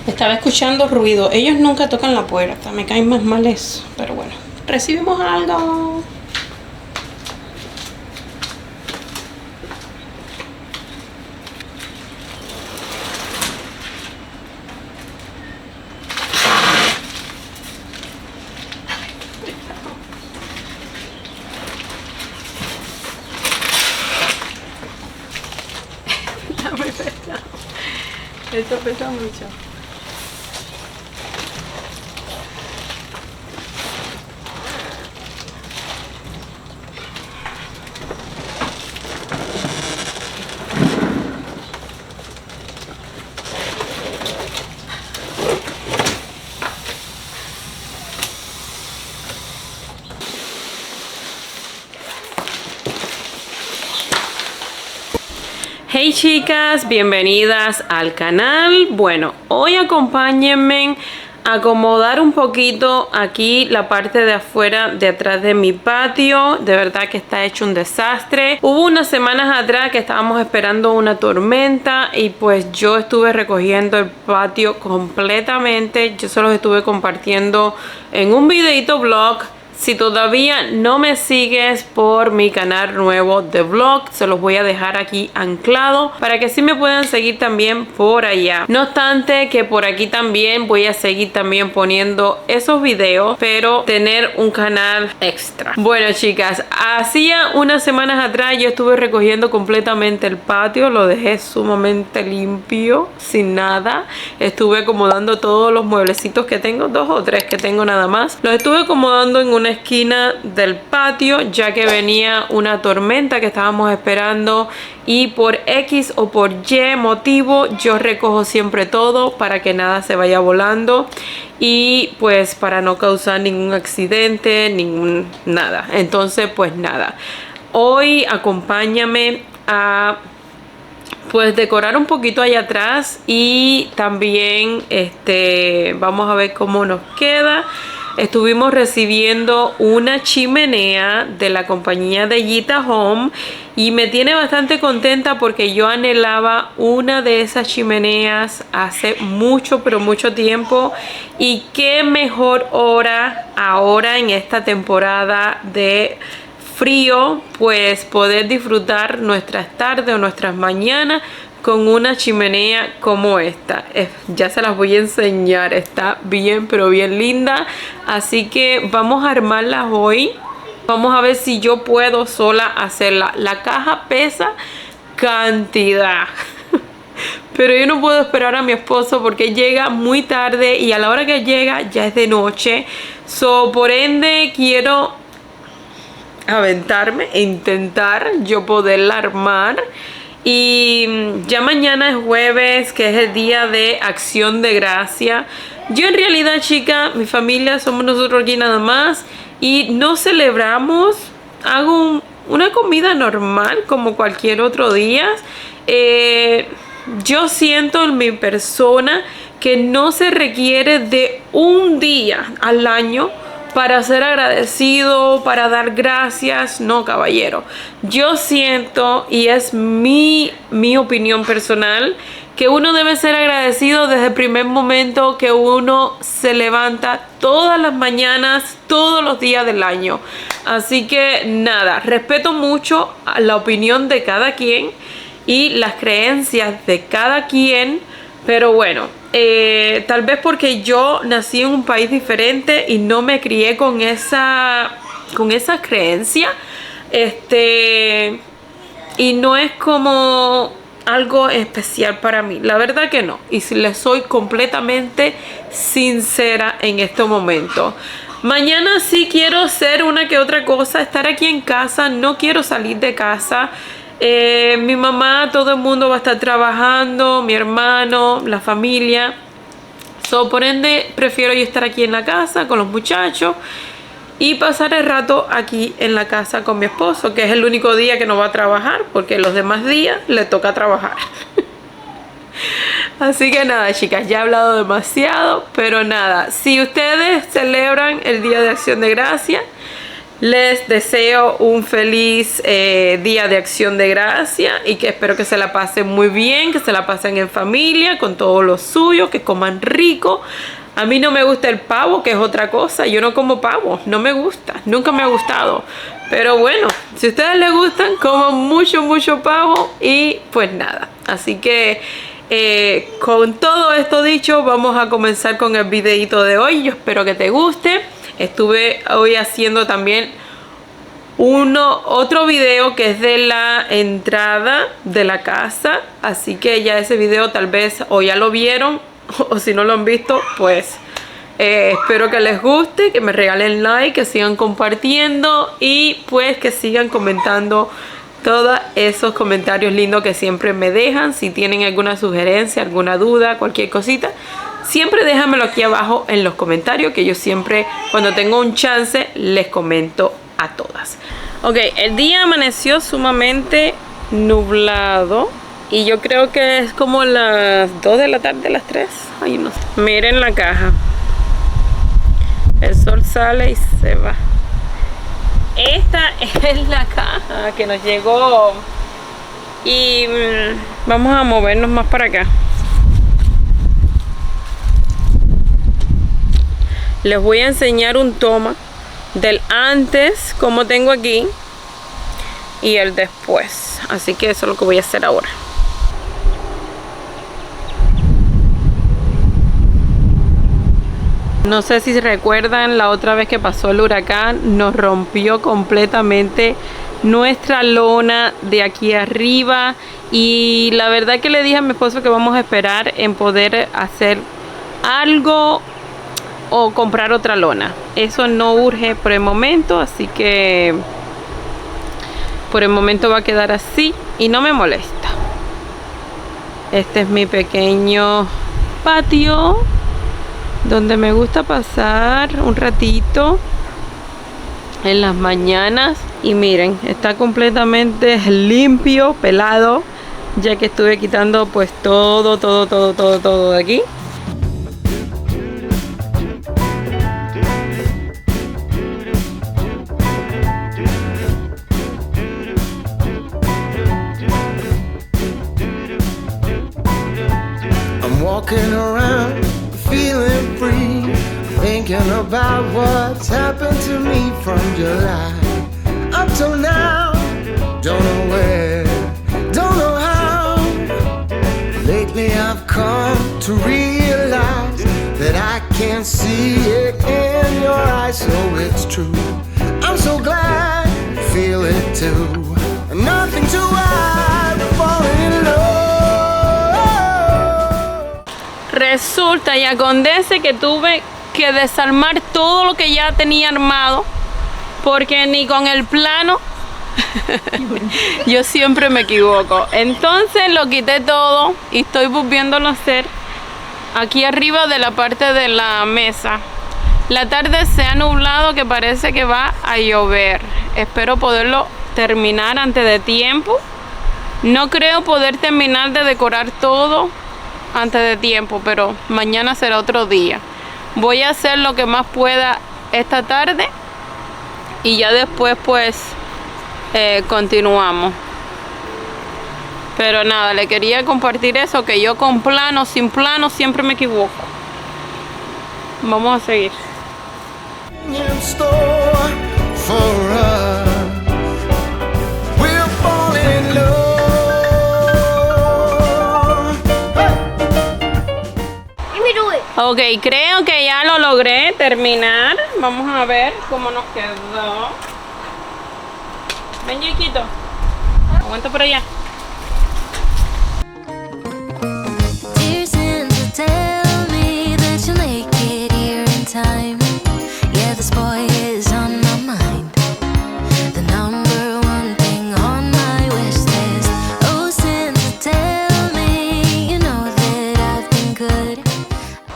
Estaba escuchando ruido. Ellos nunca tocan la puerta. Me caen más mal eso. Pero bueno. Recibimos algo. Esto pesa mucho. Hey chicas, bienvenidas al canal. Bueno, hoy acompáñenme a acomodar un poquito aquí la parte de afuera de atrás de mi patio. De verdad que está hecho un desastre. Hubo unas semanas atrás que estábamos esperando una tormenta y pues yo estuve recogiendo el patio completamente. Yo se los estuve compartiendo en un videito vlog. Si todavía no me sigues por mi canal nuevo de vlog, se los voy a dejar aquí anclado para que sí me puedan seguir también por allá. No obstante que por aquí también voy a seguir también poniendo esos videos, pero tener un canal extra. Bueno chicas, hacía unas semanas atrás yo estuve recogiendo completamente el patio, lo dejé sumamente limpio, sin nada. Estuve acomodando todos los mueblecitos que tengo, 2 o 3 que tengo nada más. Los estuve acomodando en una esquina del patio ya que venía una tormenta que estábamos esperando y por X o por Y motivo yo recojo siempre todo para que nada se vaya volando y pues para no causar ningún accidente, nada. Entonces pues nada, hoy acompáñame a pues decorar un poquito allá atrás y también vamos a ver cómo nos queda. Estuvimos recibiendo una chimenea de la compañía de Yita Home y me tiene bastante contenta porque yo anhelaba una de esas chimeneas hace mucho pero mucho tiempo, y qué mejor hora ahora en esta temporada de frío pues poder disfrutar nuestras tardes o nuestras mañanas con una chimenea como esta. Ya se las voy a enseñar, está bien pero bien linda, así que vamos a armarlas hoy. Vamos a ver si yo puedo sola hacerla. La caja pesa cantidad pero yo no puedo esperar a mi esposo porque llega muy tarde y a la hora que llega ya es de noche. Por ende quiero aventarme e intentar yo poderla armar. Y ya mañana es jueves, que es el día de Acción de Gracia. Yo en realidad, chica, mi familia somos nosotros aquí nada más y no celebramos. Hago una comida normal como cualquier otro día. Yo siento en mi persona que no se requiere de un día al año para ser agradecido, para dar gracias. No, caballero. Yo siento, y es mi opinión personal, que uno debe ser agradecido desde el primer momento que uno se levanta todas las mañanas, todos los días del año. Así que nada, respeto mucho la opinión de cada quien y las creencias de cada quien, pero bueno, tal vez porque yo nací en un país diferente y no me crié con esa creencia, y no es como algo especial para mí, la verdad que no. Y si les soy completamente sincera en este momento, mañana sí quiero hacer una que otra cosa, estar aquí en casa, no quiero salir de casa. Mi mamá, todo el mundo va a estar trabajando, mi hermano, la familia. Por ende, prefiero yo estar aquí en la casa con los muchachos y pasar el rato aquí en la casa con mi esposo, que es el único día que no va a trabajar, porque los demás días le toca trabajar. Así que nada, chicas, ya he hablado demasiado, pero nada, si ustedes celebran el Día de Acción de Gracias, Les deseo un feliz Día de Acción de Gracia y que espero que se la pasen muy bien, que se la pasen en familia, con todos los suyos, que coman rico. A mí no me gusta el pavo, que es otra cosa. Yo no como pavo, no me gusta, nunca me ha gustado. Pero bueno, si a ustedes les gustan, coman mucho pavo y pues nada. Así que con todo esto dicho, vamos a comenzar con el videito de hoy. Yo espero que te guste. Estuve hoy haciendo también otro video que es de la entrada de la casa. Así que ya ese video tal vez o ya lo vieron o si no lo han visto, pues espero que les guste, que me regalen like, que sigan compartiendo y pues que sigan comentando todos esos comentarios lindos que siempre me dejan. Si tienen alguna sugerencia, alguna duda, cualquier cosita, siempre déjamelo aquí abajo en los comentarios, que yo siempre, cuando tengo un chance, les comento a todas. Ok, el día amaneció sumamente nublado y yo creo que es como las 2 de la tarde, las 3. Ay, no sé. Miren la caja. El sol sale y se va. Esta es la caja que nos llegó y vamos a movernos más para acá. Les voy a enseñar un toma del antes, como tengo aquí, y el después. Así que eso es lo que voy a hacer ahora. No sé si recuerdan la otra vez que pasó el huracán, nos rompió completamente nuestra lona de aquí arriba. Y la verdad que le dije a mi esposo que vamos a esperar en poder hacer algo o comprar otra lona. Eso no urge por el momento, así que por el momento va a quedar así y no me molesta. Este es mi pequeño patio donde me gusta pasar un ratito en las mañanas. Y miren, está completamente limpio, pelado, ya que estuve quitando pues todo de aquí. I'm walking around feeling free, thinking about what's happened to me from July up till now. Don't know where, don't know how. Lately I've come to realize that I can't see it in your eyes, so it's true. I'm so glad you feel it too. Nothing to hide, falling in love. Resulta y acontece que tuve que desarmar todo lo que ya tenía armado, porque ni con el plano yo siempre me equivoco. Entonces lo quité todo y estoy volviéndolo a hacer aquí arriba de la parte de la mesa. La tarde se ha nublado, que parece que va a llover. Espero poderlo terminar antes de tiempo. No creo poder terminar de decorar todo antes de tiempo, pero mañana será otro día. Voy a hacer lo que más pueda esta tarde y ya después pues continuamos. Pero nada, le quería compartir eso, que yo con plano, sin plano, siempre me equivoco. Vamos a seguir. Ok, creo que ya lo logré terminar. Vamos a ver cómo nos quedó. Ven, chiquito. Aguanta por allá.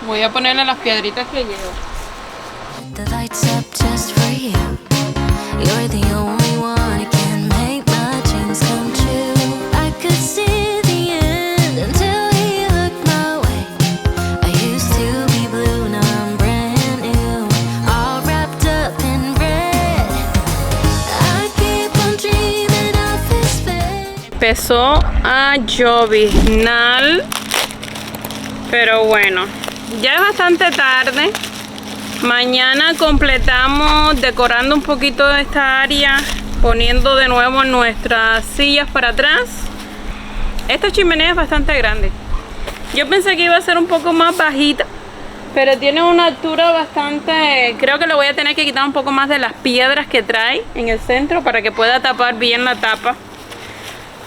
Voy a ponerle las piedritas que llevo. The lights up just for you. You're the only one who can make my dreams come true. I could see the end until he looked my way. I used to be blue, now I'm brand new, all wrapped up in red. empezó a lloviznar, pero bueno, ya es bastante tarde. Mañana completamos decorando un poquito de esta área, poniendo de nuevo nuestras sillas para atrás. Esta chimenea es bastante grande. Yo pensé que iba a ser un poco más bajita, pero tiene una altura bastante... Creo que le voy a tener que quitar un poco más de las piedras que trae en el centro para que pueda tapar bien la tapa.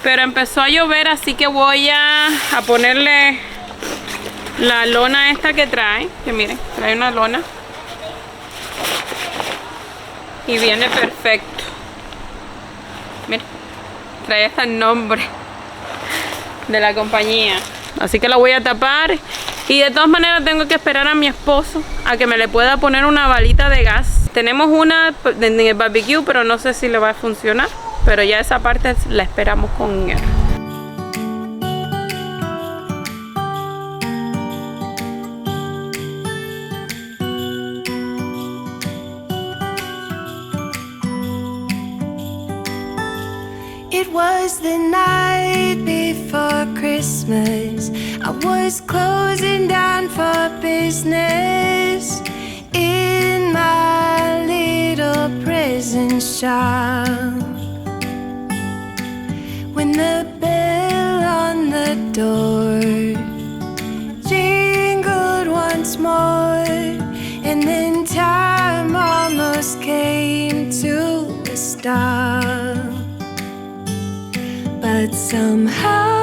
Pero empezó a llover, así que voy a ponerle la lona esta que trae. Que miren, trae una lona. Y viene perfecto. Miren, trae hasta el nombre de la compañía. Así que la voy a tapar. Y de todas maneras tengo que esperar a mi esposo a que me le pueda poner una balita de gas. Tenemos una en el barbecue, pero no sé si le va a funcionar. Pero ya esa parte la esperamos con él. It was the night before Christmas. I was closing down for business in my little present shop, when the bell on the door jingled once more, and then time almost came to a stop. But somehow